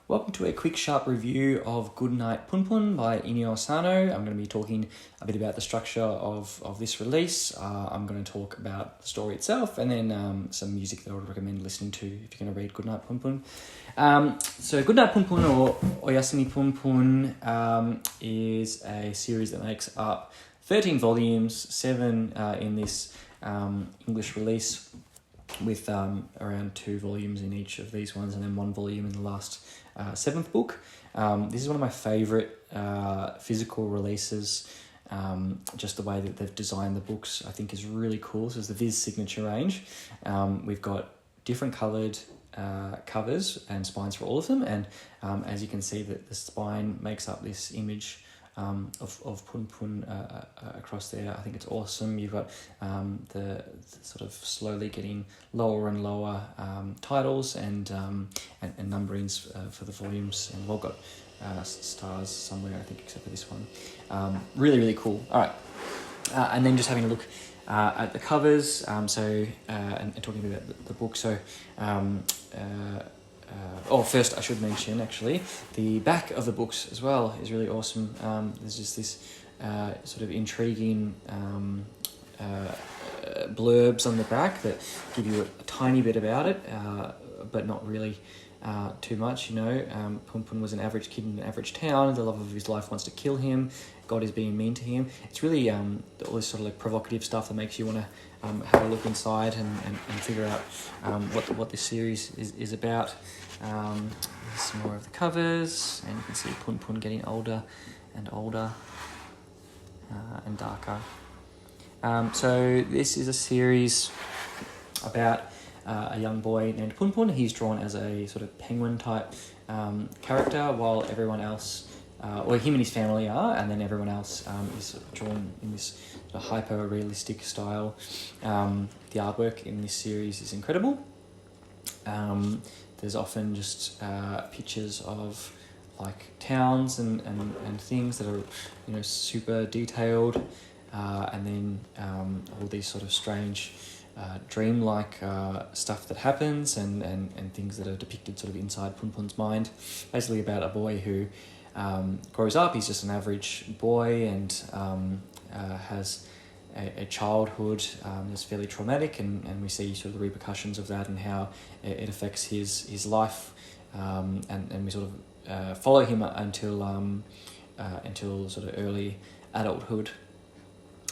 Welcome to a quick sharp review of Goodnight, Punpun by Inio Asano. I'm going to be talking a bit about the structure of this release. I'm going to talk about the story itself and then some music that I would recommend listening to if you're going to read Goodnight, Punpun. So Goodnight, Punpun or Oyasumi Punpun is a series that makes up 13 volumes, 7 in this English release, with around 2 volumes in each of these ones and then 1 volume in the last 7th book. This is one of my favourite physical releases. Just the way that they've designed the books I think is really cool. So it's the Viz signature range. We've got different coloured covers and spines for all of them, and as you can see that the spine makes up this image of Punpun across there. I think it's awesome. You've got the sort of slowly getting lower and lower titles and numberings for the volumes, and we've all got stars somewhere, I think, except for this one. Really cool. All right, and then just having a look at the covers. And talking about the book. First I should mention actually the back of the books as well is really awesome. There's just this sort of intriguing blurbs on the back that give you a tiny bit about it, but not really too much. Punpun was an average kid in an average town. The love of his life wants to kill him. God is being mean to him. It's really all this sort of like provocative stuff that makes you want to have a look inside and figure out what this series is about. There's some more of the covers, and you can see Punpun getting older and older and darker. So this is a series about a young boy named Punpun. He's drawn as a sort of penguin type character, while everyone else, him and his family are, and then everyone else is drawn in this sort of hyper-realistic style. The artwork in this series is incredible. There's often just pictures of like towns and things that are super detailed, and then all these sort of strange dream-like stuff that happens and things that are depicted sort of inside Punpun's mind. Basically about a boy who grows up. He's just an average boy and has a childhood that's fairly traumatic, and we see sort of the repercussions of that and how it affects his life, and we sort of follow him until sort of early adulthood.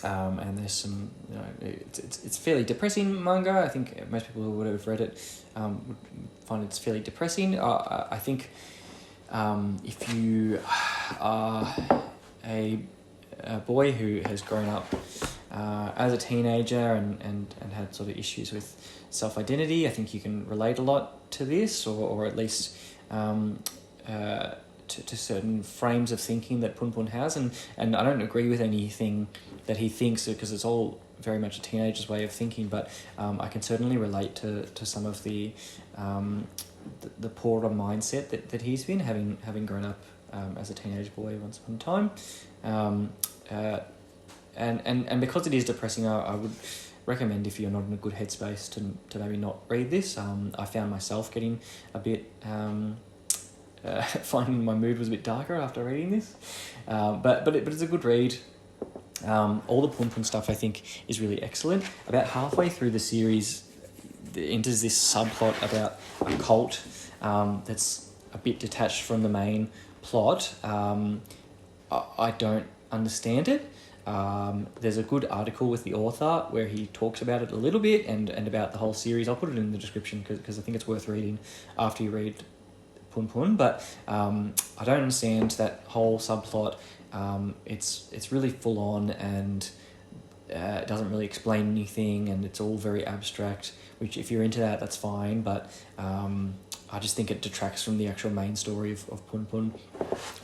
And there's some, it's fairly depressing manga. I think most people who would have read it would find it's fairly depressing. I think if you are a boy who has grown up as a teenager and had sort of issues with self-identity, I think you can relate a lot to this, or at least to certain frames of thinking that Punpun has, and I don't agree with anything that he thinks, because it's all very much a teenager's way of thinking, but I can certainly relate to some of the poorer mindset that he's been, having grown up as a teenage boy once upon a time. And because it is depressing, I would recommend, if you're not in a good headspace, to maybe not read this. I found myself getting a bit finding my mood was a bit darker after reading this, but it's a good read. All the Punpun stuff I think is really excellent. About halfway through the series, enters this subplot about a cult that's a bit detached from the main plot. I don't understand it. There's a good article with the author where he talks about it a little bit and about the whole series. I'll put it in the description because I think it's worth reading after you read Punpun, but I don't understand that whole subplot. It's really full on, and it doesn't really explain anything, and it's all very abstract, which if you're into that, that's fine, but I just think it detracts from the actual main story of Punpun.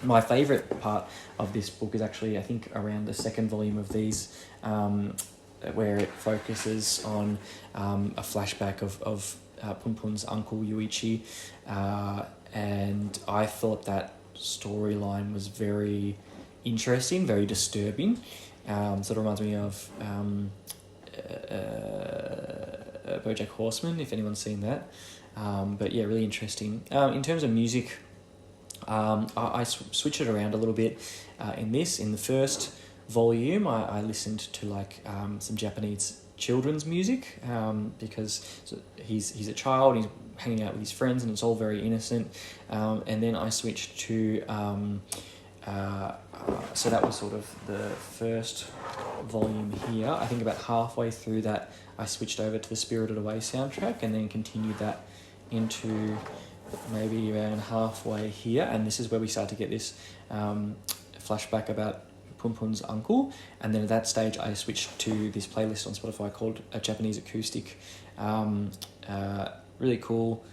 My favourite part of this book is actually, I think, around the 2nd volume of these, where it focuses on a flashback of Punpun's uncle Yuichi, and I thought that storyline was very interesting, very disturbing. Sort of reminds me of BoJack Horseman, if anyone's seen that. But yeah, really interesting. In terms of music, I switched it around a little bit in this. In the first volume, I listened to like some Japanese children's music because he's a child, he's hanging out with his friends, and it's all very innocent. And then I switched to so that was sort of the first volume here. I think about halfway through that, I switched over to the Spirited Away soundtrack, and then continued that into maybe around halfway here. And this is where we start to get this flashback about Punpun's uncle. And then at that stage, I switched to this playlist on Spotify called A Japanese Acoustic. Really cool,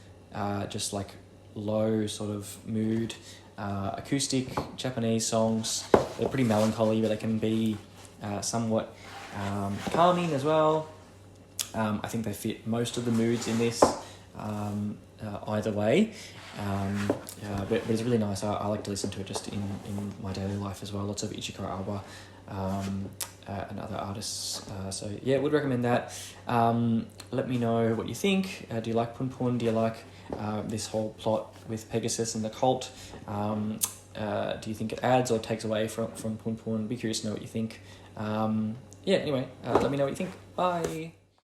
just like low sort of mood, acoustic Japanese songs. They're pretty melancholy, but they can be somewhat calming as well. I think they fit most of the moods in this, either way. But it's really nice. I like to listen to it just in my daily life as well. Lots of Ichiko Awa and other artists. So yeah, would recommend that. Let me know what you think. Do you like Punpun? Do you like this whole plot with Pegasus and the cult? Do you think it adds or takes away from Punpun? Be curious to know what you think. Anyway, let me know what you think. Bye.